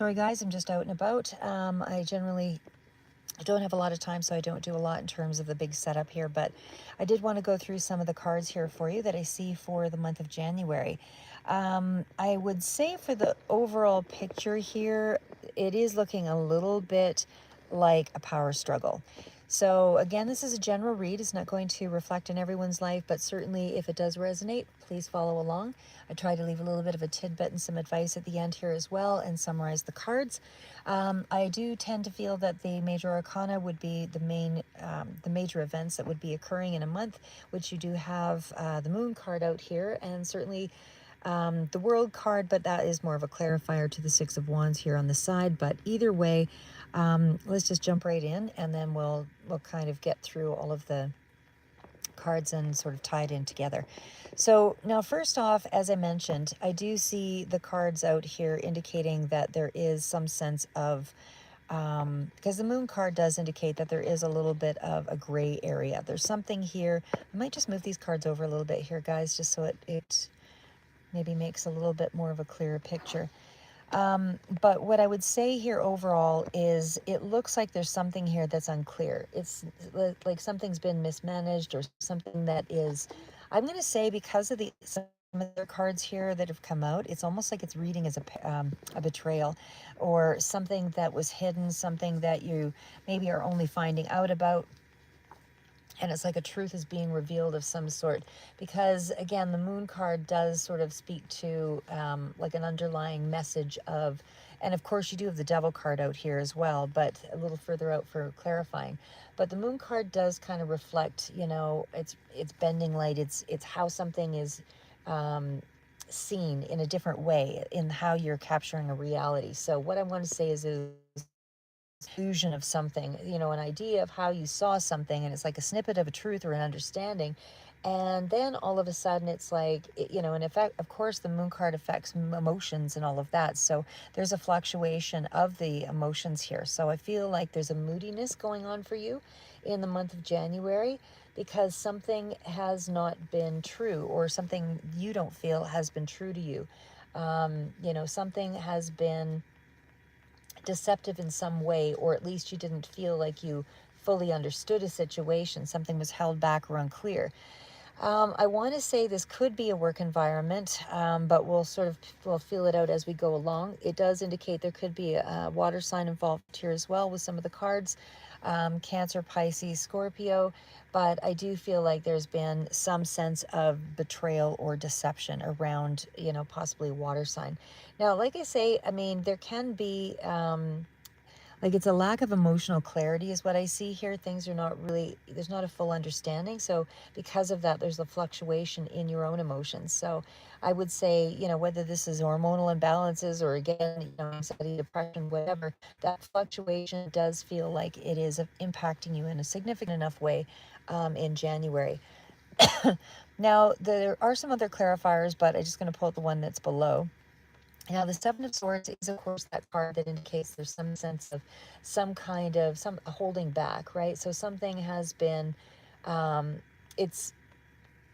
Sorry guys, I'm just out and about. I don't have a lot of time, so I don't do a lot in terms of the big setup here, but I did want to go through some of the cards here for you that I see for the month of January. I would say for the overall picture here, it is looking a little bit like a power struggle. So again, this is a general read. It's not going to reflect in everyone's life, but certainly if it does resonate, please follow along. I try to leave a little bit of a tidbit and some advice at the end here as well and summarize the cards. I do tend to feel that the major arcana would be the major events that would be occurring in a month, which you do have the moon card out here, and certainly the world card, but that is more of a clarifier to the Six of Wands here on the side. But either way, let's just jump right in, and then we'll kind of get through all of the cards and sort of tie it in together. So now, first off, as I mentioned, I do see the cards out here indicating that there is some sense of because the moon card does indicate that there is a little bit of a gray area. There's something here. I might just move these cards over a little bit here, guys, just so it maybe makes a little bit more of a clearer picture. But what I would say here overall is it looks like there's something here that's unclear. It's like something's been mismanaged or something that is, I'm going to say, because of some of the cards here that have come out, it's almost like it's reading as a betrayal or something that was hidden, something that you maybe are only finding out about. And it's like a truth is being revealed of some sort, because again, the moon card does sort of speak to like an underlying message of, and of course you do have the devil card out here as well, but a little further out for clarifying. But the moon card does kind of reflect, you know, it's bending light. It's how something is seen in a different way, in how you're capturing a reality. So what I want to say is illusion of something, you know, an idea of how you saw something, and it's like a snippet of a truth or an understanding, and then all of a sudden it's like, you know, in effect, of course the moon card affects emotions and all of that, so there's a fluctuation of the emotions here. So I feel like there's a moodiness going on for you in the month of January, because something has not been true, or something you don't feel has been true to you. You know, something has been deceptive in some way, or at least you didn't feel like you fully understood a situation. Something was held back or unclear. I want to say this could be a work environment, but we'll feel it out as we go along. It does indicate there could be a water sign involved here as well with some of the cards, Cancer, Pisces, Scorpio, but I do feel like there's been some sense of betrayal or deception around, you know, possibly a water sign. Now, like I say, I mean, there can be like it's a lack of emotional clarity is what I see here. Things are not really, there's not a full understanding. So because of that, there's a fluctuation in your own emotions. So I would say, you know, whether this is hormonal imbalances or again, you know, anxiety, depression, whatever, that fluctuation does feel like it is impacting you in a significant enough way in January. Now, there are some other clarifiers, but I'm just going to pull out the one that's below. Now, the Seven of Swords is, of course, that card that indicates there's some sense of some kind of some holding back, right? So something has been, it's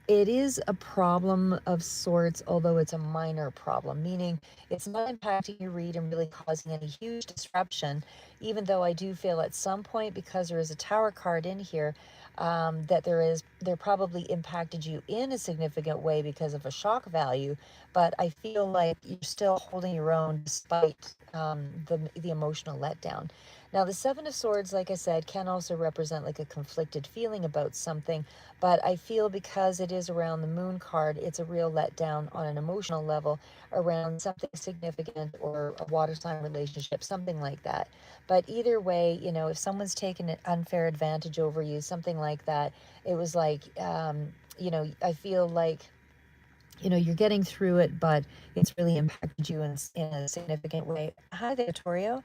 it is a problem of sorts, although it's a minor problem, meaning it's not impacting your read and really causing any huge disruption, even though I do feel at some point, because there is a Tower card in here, that there probably impacted you in a significant way because of a shock value, but I feel like you're still holding your own despite the emotional letdown. Now, the Seven of Swords, like I said, can also represent like a conflicted feeling about something, but I feel because it is around the moon card, it's a real letdown on an emotional level around something significant or a water sign relationship, something like that. But either way, you know, if someone's taken an unfair advantage over you, something like that, it was like, you know, I feel like, you know, you're getting through it, but it's really impacted you in a significant way. Hi there, Torio.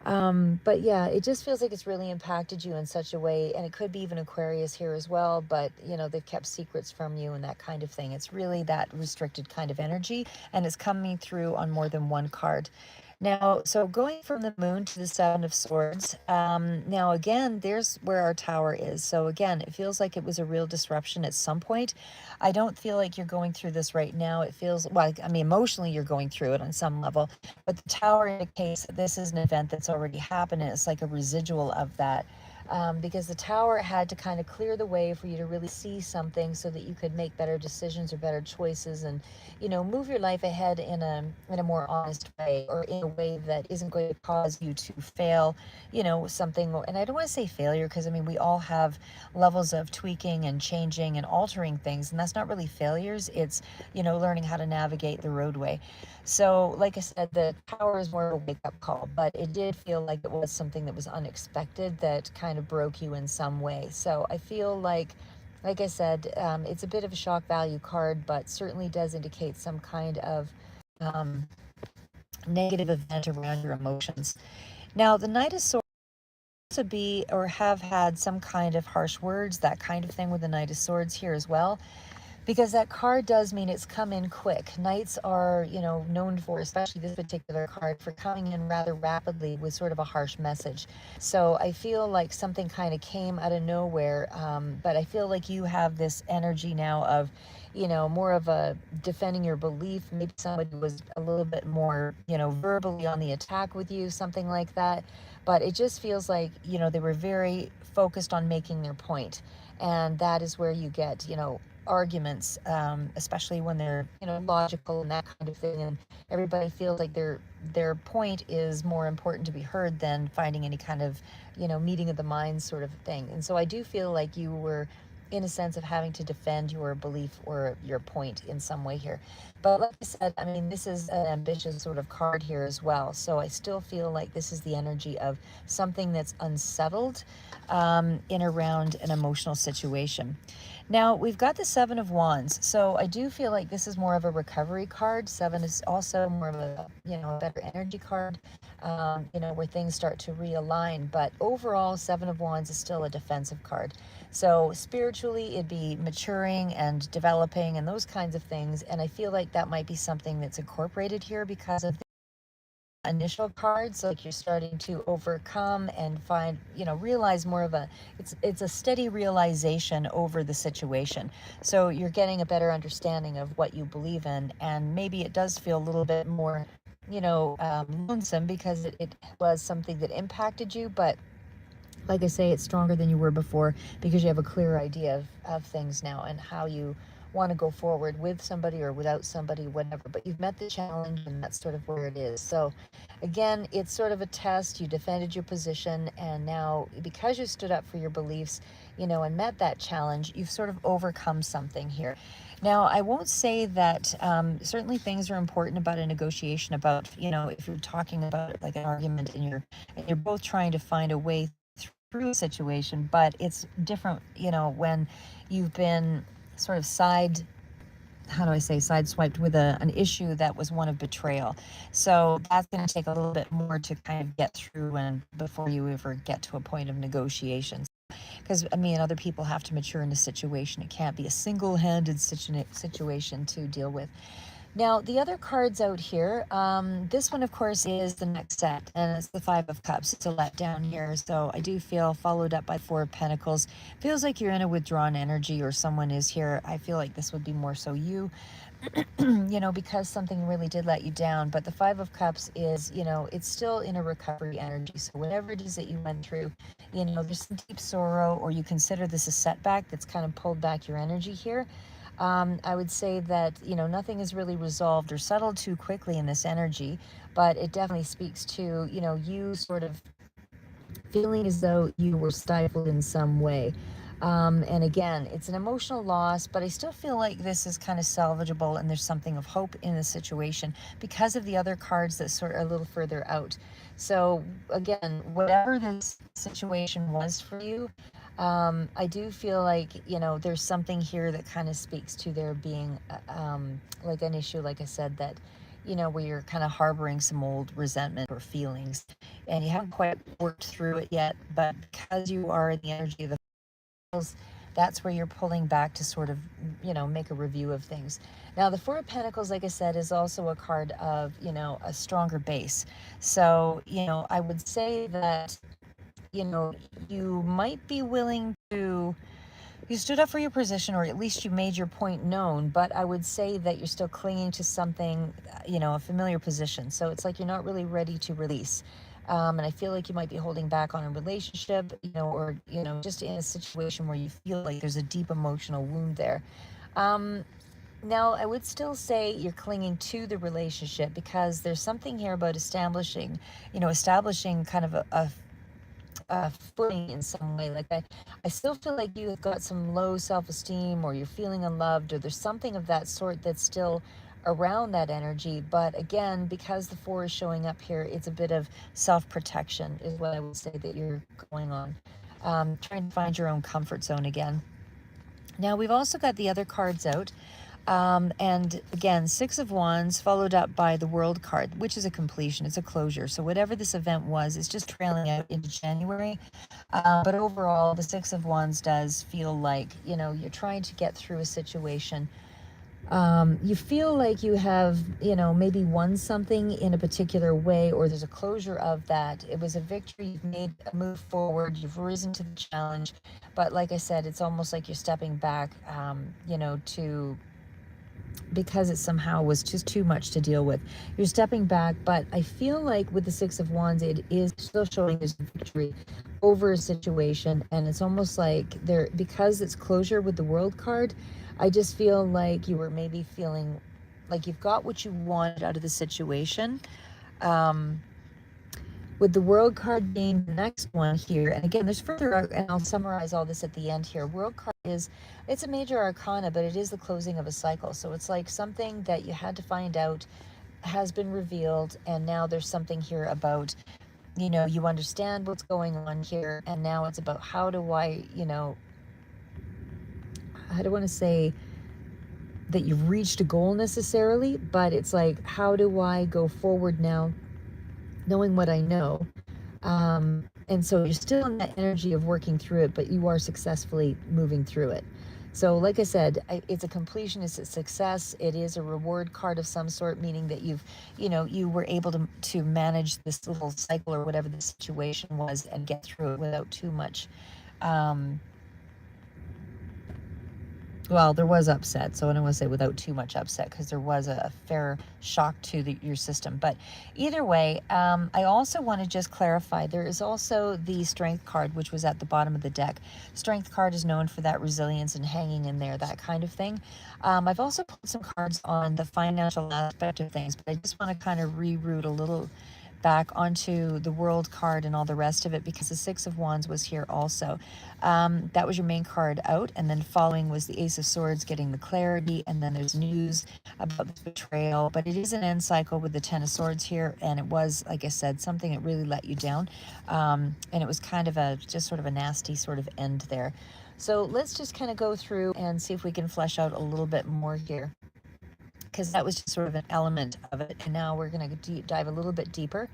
But yeah, it just feels like it's really impacted you in such a way, and it could be even Aquarius here as well, but you know, they've kept secrets from you and that kind of thing. It's really that restricted kind of energy, and it's coming through on more than one card. Now, so going from the moon to the Seven of Swords, now again, there's where our tower is. So again, it feels like it was a real disruption at some point. I don't feel like you're going through this right now. It feels like, I mean, emotionally, you're going through it on some level, but the tower indicates that this is an event that's already happened, and it's like a residual of that. Because the tower had to kind of clear the way for you to really see something so that you could make better decisions or better choices, and move your life ahead in a more honest way, or in a way that isn't going to cause you to fail, something. And I don't want to say failure, because I mean, we all have levels of tweaking and changing and altering things, and that's not really failures. It's learning how to navigate the roadway. So like I said, the tower is more of a wake-up call, but it did feel like it was something that was unexpected that kind of broke you in some way. So I feel like I said, it's a bit of a shock value card, but certainly does indicate some kind of um, negative event around your emotions. Now, the Knight of Swords to be or have had some kind of harsh words, that kind of thing with the Knight of Swords here as well, because that card does mean it's come in quick. Knights are, known for, especially this particular card, for coming in rather rapidly with sort of a harsh message. So I feel like something kind of came out of nowhere, but I feel like you have this energy now of, more of a defending your belief. Maybe somebody was a little bit more, verbally on the attack with you, something like that. But it just feels like, they were very focused on making their point. And that is where you get, arguments, especially when they're logical and that kind of thing, and everybody feels like their point is more important to be heard than finding any kind of meeting of the minds sort of thing. And so I do feel like you were in a sense of having to defend your belief or your point in some way here. But like I said, I mean, this is an ambitious sort of card here as well, so I still feel like this is the energy of something that's unsettled in around an emotional situation. Now, we've got the Seven of Wands, so I do feel like this is more of a recovery card. Seven is also more of a, a better energy card, where things start to realign. But overall, Seven of Wands is still a defensive card. So spiritually, it'd be maturing and developing and those kinds of things. And I feel like that might be something that's incorporated here because of initial cards, like you're starting to overcome and find, realize more of a, it's a steady realization over the situation. So you're getting a better understanding of what you believe in, and maybe it does feel a little bit more lonesome because it was something that impacted you, but like I say, it's stronger than you were before because you have a clear idea of things now and how you want to go forward with somebody or without somebody, whatever. But you've met the challenge, and that's sort of where it is. So again, it's sort of a test. You defended your position, and now because you stood up for your beliefs, and met that challenge, you've sort of overcome something here. Now, I won't say that certainly things are important about a negotiation, about, if you're talking about like an argument and you're both trying to find a way through a situation, but it's different, when you've been sort of how do I say, sideswiped with an issue that was one of betrayal. So that's going to take a little bit more to kind of get through and before you ever get to a point of negotiations. Because, I mean, other people have to mature in a situation. It can't be a single-handed situation to deal with. Now, the other cards out here, this one, of course, is the next set, and it's the Five of Cups. It's a letdown here, so I do feel followed up by Four of Pentacles. Feels like you're in a withdrawn energy, or someone is here. I feel like this would be more so you, because something really did let you down. But the Five of Cups is, it's still in a recovery energy. So whatever it is that you went through, there's some deep sorrow, or you consider this a setback that's kind of pulled back your energy here. I would say that, nothing is really resolved or settled too quickly in this energy, but it definitely speaks to, you sort of feeling as though you were stifled in some way. And again, it's an emotional loss, but I still feel like this is kind of salvageable, and there's something of hope in the situation because of the other cards that sort of are a little further out. So again, whatever this situation was for you, I do feel like, there's something here that kind of speaks to there being like an issue, like I said, that, where you're kind of harboring some old resentment or feelings, and you haven't quite worked through it yet, but because you are in the energy of the that's where you're pulling back to sort of, make a review of things. Now, the Four of Pentacles, like I said, is also a card of, a stronger base. So, I would say that, you might be willing to, you stood up for your position, or at least you made your point known, but I would say that you're still clinging to something, a familiar position. So it's like you're not really ready to release. And I feel like you might be holding back on a relationship, or, just in a situation where you feel like there's a deep emotional wound there. Now, I would still say you're clinging to the relationship, because there's something here about establishing kind of a footing in some way. Like I still feel like you've got some low self-esteem, or you're feeling unloved, or there's something of that sort that's still around that energy. But again, because the four is showing up here, it's a bit of self-protection is what I would say that you're going on. Trying to find your own comfort zone again. Now, we've also got the other cards out. And again, Six of Wands followed up by the World card, which is a completion. It's a closure. So whatever this event was, it's just trailing out into January. But overall, the Six of Wands does feel like, you're trying to get through a situation. You feel like you have, maybe won something in a particular way, or there's a closure of that. It was a victory. You've made a move forward. You've risen to the challenge. But like I said, it's almost like you're stepping back, because it somehow was just too much to deal with. You're stepping back, but I feel like with the Six of Wands, it is still showing there's victory over a situation. And it's almost like because it's closure with the World card, I just feel like you were maybe feeling like you've got what you wanted out of the situation. With the World card being the next one here, and again, there's further, and I'll summarize all this at the end here. World card it's a major arcana, but it is the closing of a cycle. So it's like something that you had to find out has been revealed, and now there's something here about, you understand what's going on here, and now it's about how do I want to say that you've reached a goal necessarily, but it's like, how do I go forward now, knowing what I know? And so you're still in that energy of working through it, but you are successfully moving through it. So like I said, it's a completion, it's a success. It is a reward card of some sort, meaning that you were able to manage this little cycle or whatever the situation was and get through it without too much, well, there was upset, so I don't want to say without too much upset, because there was a fair shock to your system. But either way, I also want to just clarify, there is also the Strength card, which was at the bottom of the deck. Strength card is known for that resilience and hanging in there, that kind of thing. I've also pulled some cards on the financial aspect of things, but I just want to kind of reroute a little back onto the World card and all the rest of it, because the Six of Wands was here also. That was your main card out, and then following was the Ace of Swords, getting the clarity, and then there's news about the betrayal. But it is an end cycle with the Ten of Swords here, and it was, like I said, something that really let you down, and it was kind of just sort of a nasty sort of end there. So let's just kind of go through and see if we can flesh out a little bit more here, because that was just sort of an element of it. And now we're going to dive a little bit deeper.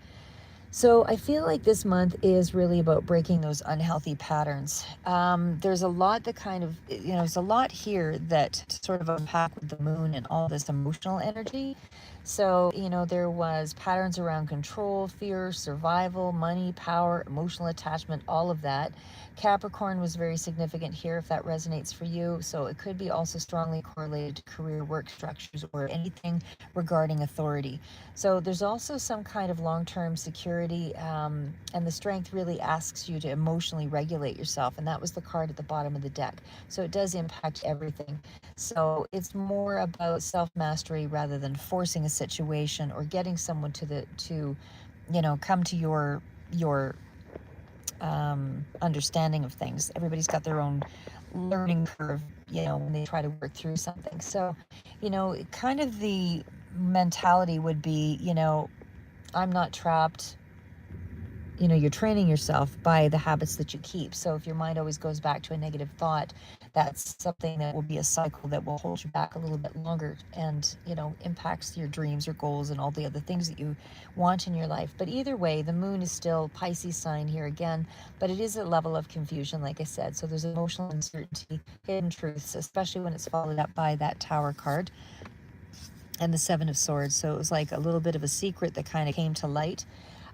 So I feel like this month is really about breaking those unhealthy patterns. There's a lot that kind of, there's a lot here that to sort of unpack with the moon and all this emotional energy. So, there was patterns around control, fear, survival, money, power, emotional attachment, all of that. Capricorn was very significant here, if that resonates for you. So it could be also strongly correlated to career, work structures, or anything regarding authority. So there's also some kind of long-term security, and the Strength really asks you to emotionally regulate yourself, and that was the card at the bottom of the deck. So it does impact everything. So it's more about self-mastery rather than forcing a situation or getting someone to come to your understanding of things. Everybody's got their own learning curve, when they try to work through something. So, kind of the mentality would be, I'm not trapped. You're training yourself by the habits that you keep. So if your mind always goes back to a negative thought, that's something that will be a cycle that will hold you back a little bit longer and, impacts your dreams or goals and all the other things that you want in your life. But either way, the moon is still Pisces sign here again, but it is a level of confusion, like I said. So there's emotional uncertainty, hidden truths, especially when it's followed up by that Tower card and the Seven of Swords. So it was like a little bit of a secret that kind of came to light.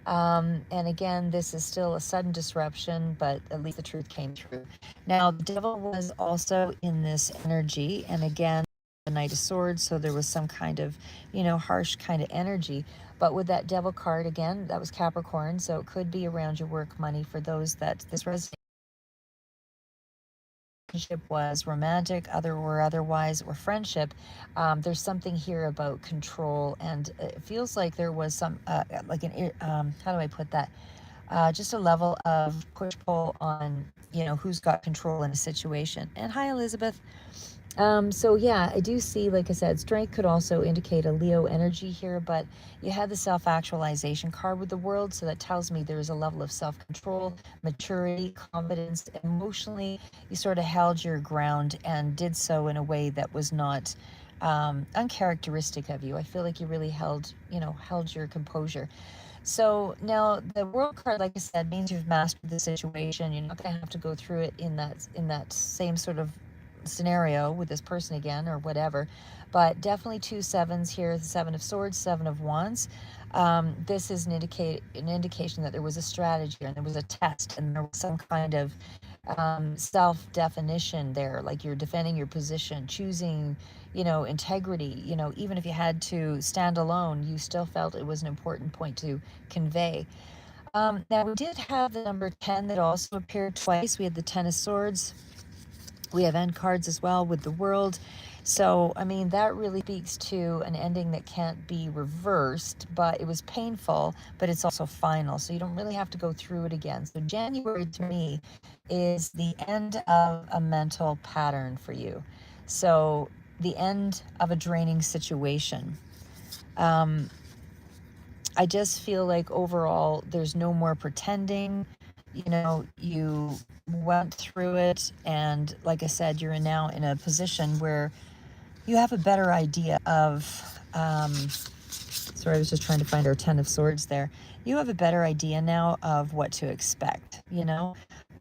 And again, this is still a sudden disruption, but at least the truth came through. Now, the devil was also in this energy, and again, the Knight of Swords, so there was some kind of, harsh kind of energy. But with that devil card, again, that was Capricorn, so it could be around your work, money, for those that this resonates was romantic, otherwise, or friendship. There's something here about control, and it feels like there was some like an how do I put that? Just a level of push pull on who's got control in a situation. And hi, Elizabeth. So yeah, I do see, like I said, strength could also indicate a Leo energy here, but you had the self-actualization card with the world, so that tells me there's a level of self-control, maturity, confidence. Emotionally, you sort of held your ground and did so in a way that was not uncharacteristic of you. I feel like you really held your composure. So now the world card, like I said, means you've mastered the situation. You're not going to have to go through it in that same sort of scenario with this person again or whatever. But definitely two sevens here, the Seven of Swords, Seven of Wands. This is an indication that there was a strategy and there was a test and there was some kind of self-definition there, like you're defending your position, choosing integrity. Even if you had to stand alone, you still felt it was an important point to convey. Now we did have the number 10 that also appeared twice. We had the Ten of Swords. We have end cards as well with the World. So, I mean, that really speaks to an ending that can't be reversed, but it was painful, but it's also final. So you don't really have to go through it again. So January to me is the end of a mental pattern for you. So the end of a draining situation. I just feel like overall there's no more pretending. You went through it, and like I said, you're now in a position where you have a better idea of sorry, I was just trying to find our Ten of Swords there. You have a better idea now of what to expect.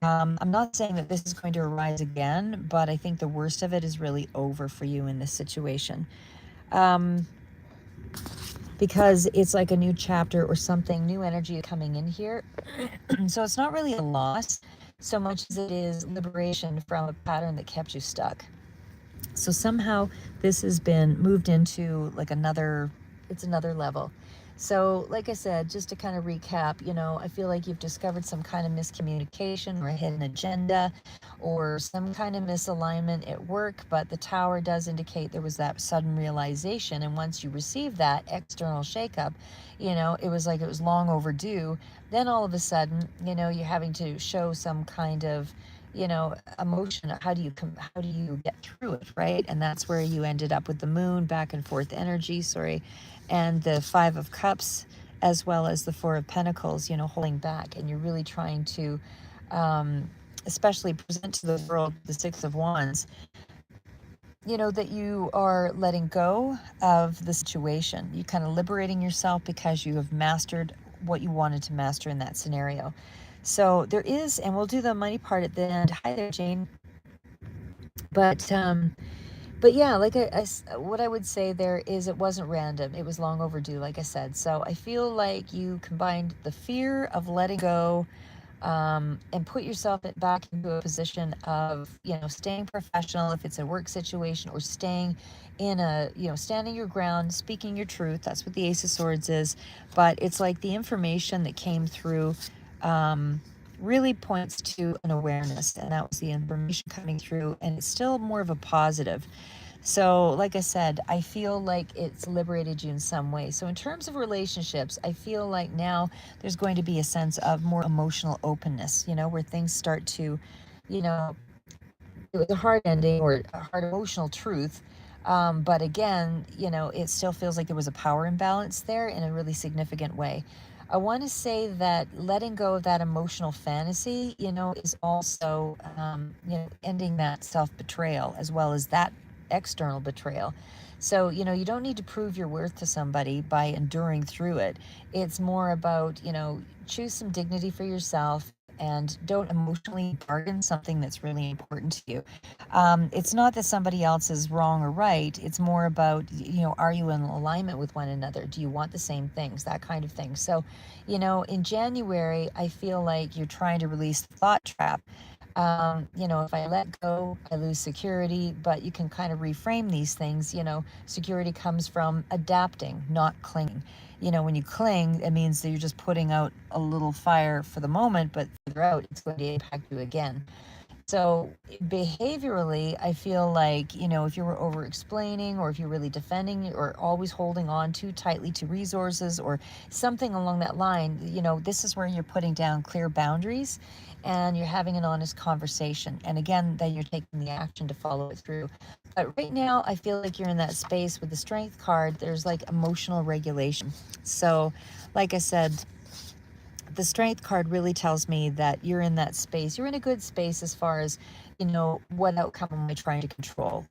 I'm not saying that this is going to arise again, but I think the worst of it is really over for you in this situation. Because it's like a new chapter or something, new energy coming in here. So it's not really a loss so much as it is liberation from a pattern that kept you stuck. So somehow this has been moved into like another level. So like I said, just to kind of recap, I feel like you've discovered some kind of miscommunication or a hidden agenda or some kind of misalignment at work, but the Tower does indicate there was that sudden realization. And once you receive that external shakeup, it was like it was long overdue. Then all of a sudden, you're having to show some kind of emotion. How do you get through it, right? And that's where you ended up with the moon, back and forth energy, and the Five of Cups, as well as the Four of Pentacles, holding back. And you're really trying to especially present to the world the Six of Wands, that you are letting go of the situation. You kind of liberating yourself because you have mastered what you wanted to master in that scenario. So there is, and we'll do the money part at the end. Hi there, Jane. But yeah, like what I would say there is it wasn't random. It was long overdue, like I said. So I feel like you combined the fear of letting go and put yourself back into a position of, staying professional if it's a work situation, or staying in standing your ground, speaking your truth. That's what the Ace of Swords is. But it's like the information that came through really points to an awareness, and that was the information coming through, and it's still more of a positive. So like I said, I feel like it's liberated you in some way. So in terms of relationships, I feel like now there's going to be a sense of more emotional openness, where things start to, it was a hard ending or a hard emotional truth. But again, it still feels like there was a power imbalance there in a really significant way. I want to say that letting go of that emotional fantasy, is also, ending that self betrayal as well as that external betrayal. So, you don't need to prove your worth to somebody by enduring through it. It's more about, choose some dignity for yourself and don't emotionally bargain something that's really important to you. It's not that somebody else is wrong or right. It's more about, are you in alignment with one another? Do you want the same things? That kind of thing. So, in January, I feel like you're trying to release the thought trap. If I let go, I lose security, but you can kind of reframe these things. Security comes from adapting, not clinging. When you cling, it means that you're just putting out a little fire for the moment, but further out, it's going to impact you again. So behaviorally, I feel like, if you were over explaining or if you're really defending or always holding on too tightly to resources or something along that line, this is where you're putting down clear boundaries and you're having an honest conversation. And again, then you're taking the action to follow it through. But right now, I feel like you're in that space with the Strength card. There's like emotional regulation. So, like I said, the Strength card really tells me that you're in that space. You're in a good space as far as, what outcome am I trying to control?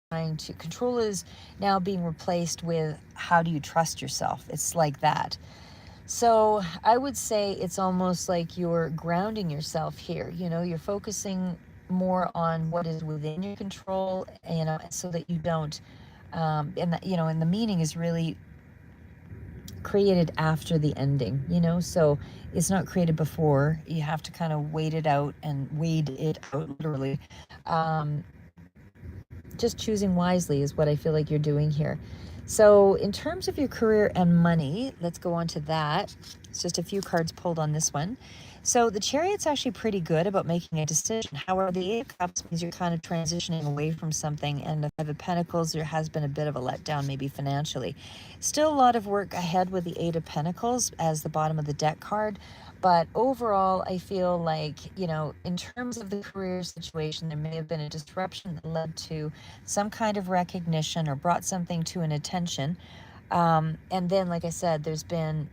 Trying to control is now being replaced with how do you trust yourself? It's like that. So I would say it's almost like you're grounding yourself here. You're focusing more on what is within your control, so that you don't, and the meaning is really created after the ending, so it's not created before. You have to kind of wait it out and wade it out literally. um, just choosing wisely is what I feel like you're doing here. So in terms of your career and money, let's go on to that. It's just a few cards pulled on this one. So the Chariot's actually pretty good about making a decision. However, the Eight of Cups means you're kind of transitioning away from something, and the Five of Pentacles, there has been a bit of a letdown, maybe financially. Still a lot of work ahead with the Eight of Pentacles as the bottom of the deck card. But overall, I feel like, in terms of the career situation, there may have been a disruption that led to some kind of recognition or brought something to an attention. And then, like I said, there's been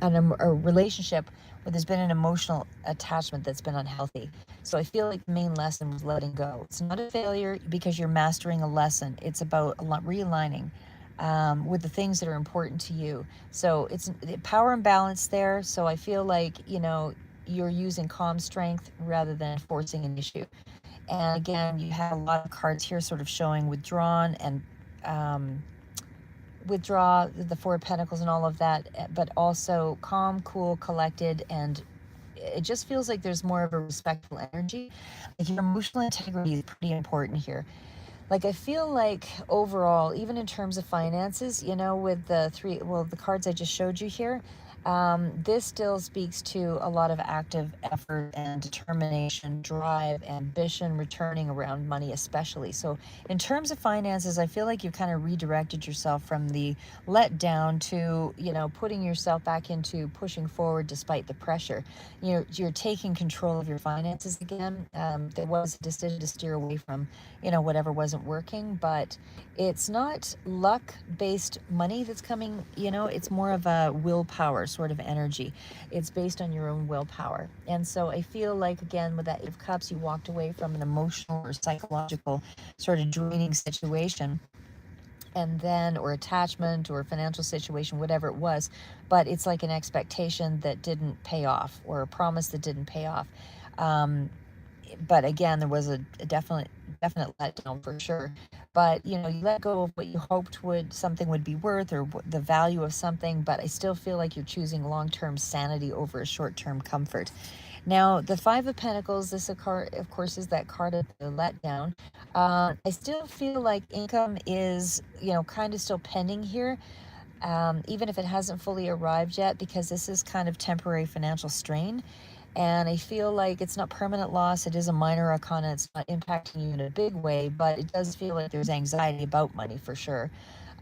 a relationship where there's been an emotional attachment that's been unhealthy. So I feel like the main lesson was letting go. It's not a failure because you're mastering a lesson. It's about realigning with the things that are important to you. So it's power and balance there. So I feel like, you're using calm strength rather than forcing an issue. And again, you have a lot of cards here sort of showing withdrawn and withdraw, the Four of Pentacles and all of that, but also calm, cool, collected, and it just feels like there's more of a respectful energy. Like your emotional integrity is pretty important here. Like I feel like overall, even in terms of finances, with the cards I just showed you here, this still speaks to a lot of active effort and determination, drive, ambition, returning around money, especially. So, in terms of finances, I feel like you've kind of redirected yourself from the letdown to, putting yourself back into pushing forward despite the pressure. You're taking control of your finances again. There was a decision to steer away from, whatever wasn't working, but it's not luck based money that's coming, it's more of a willpower sort of energy. It's based on your own willpower. And so I feel like, again, with that Eight of Cups, you walked away from an emotional or psychological sort of draining situation, and then, or attachment or financial situation, whatever it was, but it's like an expectation that didn't pay off or a promise that didn't pay off. But again, there was a definite letdown for sure. But you let go of what you hoped something would be worth, or the value of something. But I still feel like you're choosing long-term sanity over a short-term comfort. Now, the Five of Pentacles, this of course is that card of the letdown. I still feel like income is, kind of still pending here, even if it hasn't fully arrived yet, because this is kind of temporary financial strain. And I feel like it's not permanent loss. It is a minor arcana. It's not impacting you in a big way, but it does feel like there's anxiety about money for sure.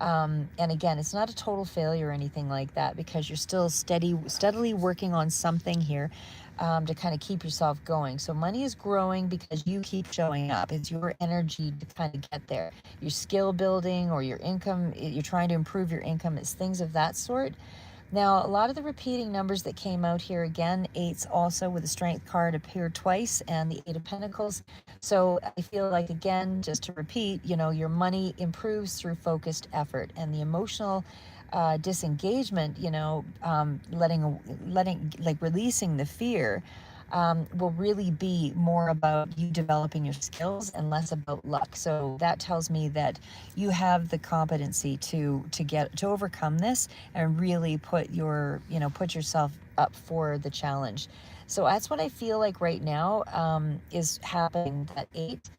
And again, it's not a total failure or anything like that, because you're still steadily working on something here, to kind of keep yourself going. So money is growing because you keep showing up. It's your energy to kind of get there. Your skill building or your income, you're trying to improve your income. It's things of that sort. Now, a lot of the repeating numbers that came out here again, eights also with the strength card appeared twice and the eight of pentacles. So I feel like, again, just to repeat, your money improves through focused effort, and the emotional disengagement, like releasing the fear, will really be more about you developing your skills and less about luck. So that tells me that you have the competency to overcome this and really put yourself up for the challenge. So that's what I feel like right now is happening. That eight.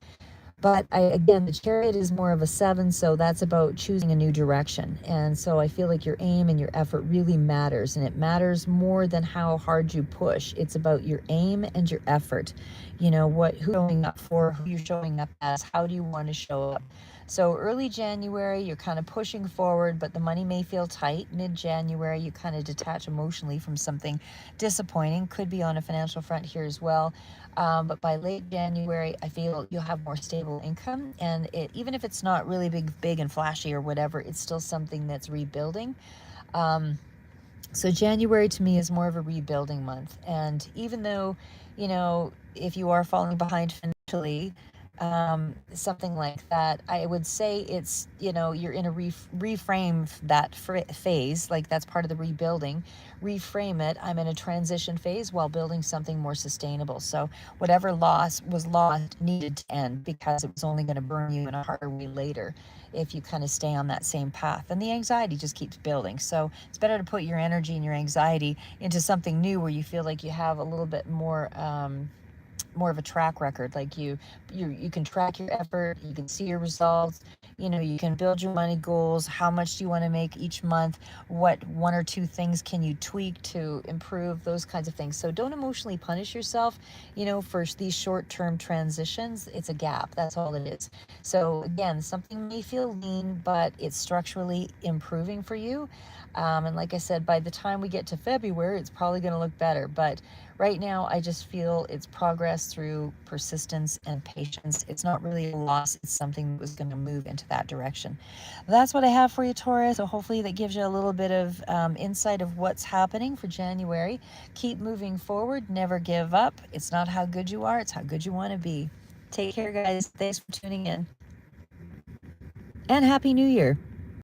But again, the chariot is more of a seven, so that's about choosing a new direction. And so I feel like your aim and your effort really matters, and it matters more than how hard you push. It's about your aim and your effort. Who you're showing up for, who you're showing up as, how do you want to show up? So early January, you're kind of pushing forward, but the money may feel tight. Mid-January, you kind of detach emotionally from something disappointing. Could be on a financial front here as well. But by late January, I feel you'll have more stable income, and even if it's not really big and flashy or whatever, it's still something that's rebuilding. Um, so January to me is more of a rebuilding month, and even though, if you are falling behind financially, something like that, I would say it's, you're in a reframe that phase, like that's part of the rebuilding. Reframe it. I'm in a transition phase while building something more sustainable. So whatever loss was lost needed to end, because it was only going to burn you in a harder way later if you kind of stay on that same path. And the anxiety just keeps building. So it's better to put your energy and your anxiety into something new where you feel like you have a little bit more of a track record. Like you can track your effort, you can see your results, you can build your money goals. How much do you want to make each month? What one or two things can you tweak to improve? Those kinds of things. So don't emotionally punish yourself, for these short-term transitions. It's a gap. That's all it is. So again, something may feel lean, but it's structurally improving for you. And like I said, by the time we get to February, it's probably going to look better. But right now, I just feel it's progress through persistence and patience. It's not really a loss. It's something that was going to move into that direction. That's what I have for you, Taurus. So hopefully that gives you a little bit of insight of what's happening for January. Keep moving forward. Never give up. It's not how good you are. It's how good you want to be. Take care, guys. Thanks for tuning in. And Happy New Year.